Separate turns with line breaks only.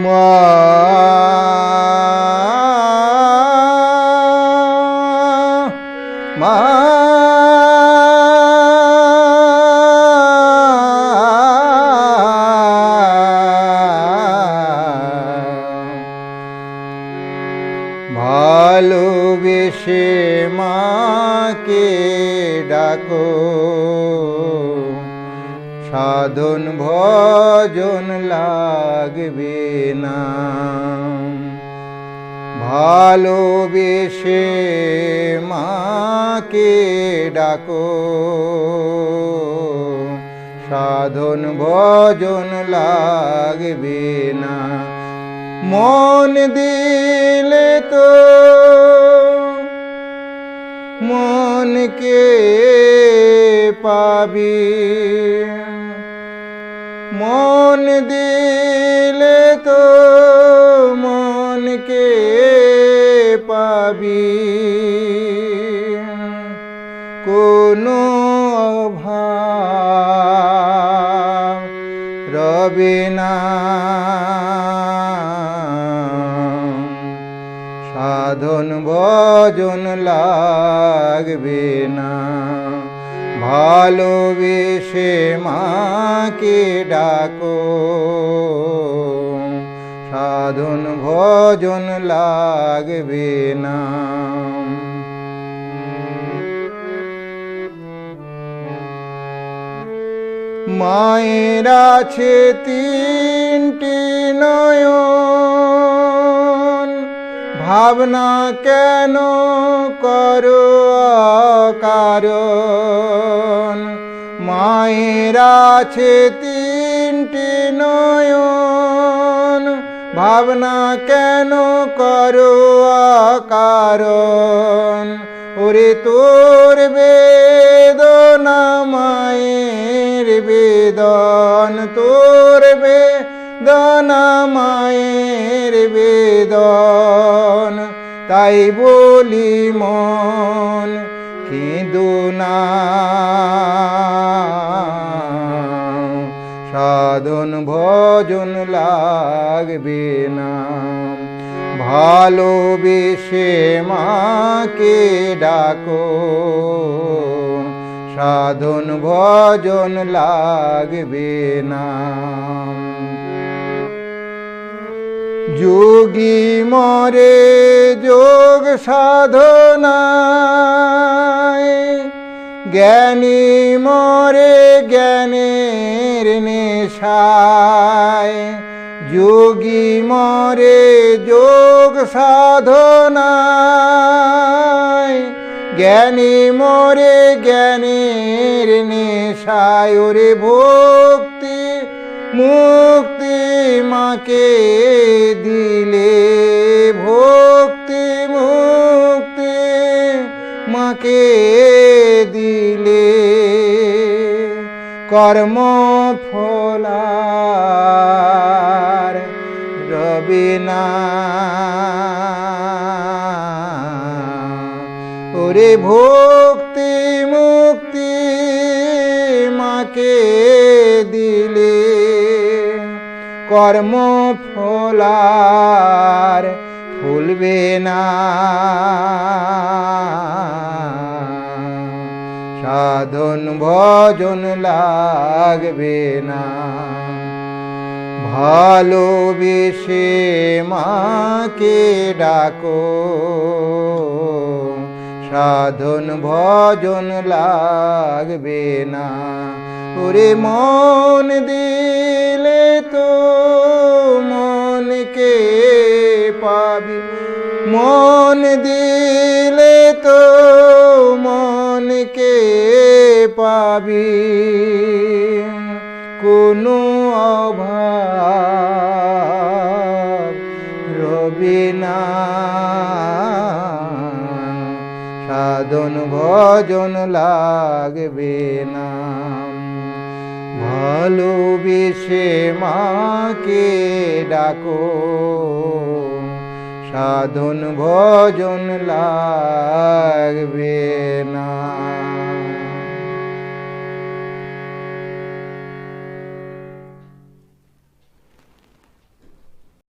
মা মা ভালোবেসে মাকে ডাকো, সাধন ভজন লাগবে না। ভালোবেসে মাকে ডাকো, সাধন ভজন লাগবে না। মন দিলে তো মনকে পাবি, মন দিলে তো মনকে পাবি। কোনো অভাব রবে না, সাধন ভজন লাগবে না। ভালোবেসে মাকে ডাকো, সাধন ভজন লাগবে না। মায়ের আছে তিনটি নয়ন, ভাবনা কেন করো অকারণ। মায়ের আছে তিনটি নয়ন, ভাবনা কেন করো অকারণ। ওরে তোর বেদনা মায়ের বেদন, তোর বেদনা মায়ের বেদন। তাই বলি মন কেঁদো না, সাধন ভজন লাগবে না। ভালোবেসে মাকে ডাকো, সাধন ভজন লাগবে না। যোগী মরে যোগ সাধনায়, জ্ঞানী মরে জ্ঞানের নেশায়। যোগী মরে যোগ সাধনায়, জ্ঞানী মরে জ্ঞানের নেশায়। ওরে ভক্তি মুক্তি মাকে দিলে, ভক্তি মুক্তি মাকে দিলে। কর্ম ফলার রবে না, ওরে ভক্তি মুক্তি মাকে দিলে। কর্ম ফলার ফুলবে না, সাধন ভজন লাগবে না। ভালোবেসে মাকে ডাকো, সাধন ভজন লাগবে না। ওরে মন দিলে তো মনকে পাবি, মন দিলে তো মনকে পাবি। কোনো অভাব রবে না, সাধন ভজন লাগবে না। ভালোবেসে মাকে ডাকো, সাধন ভজন লাগবে না।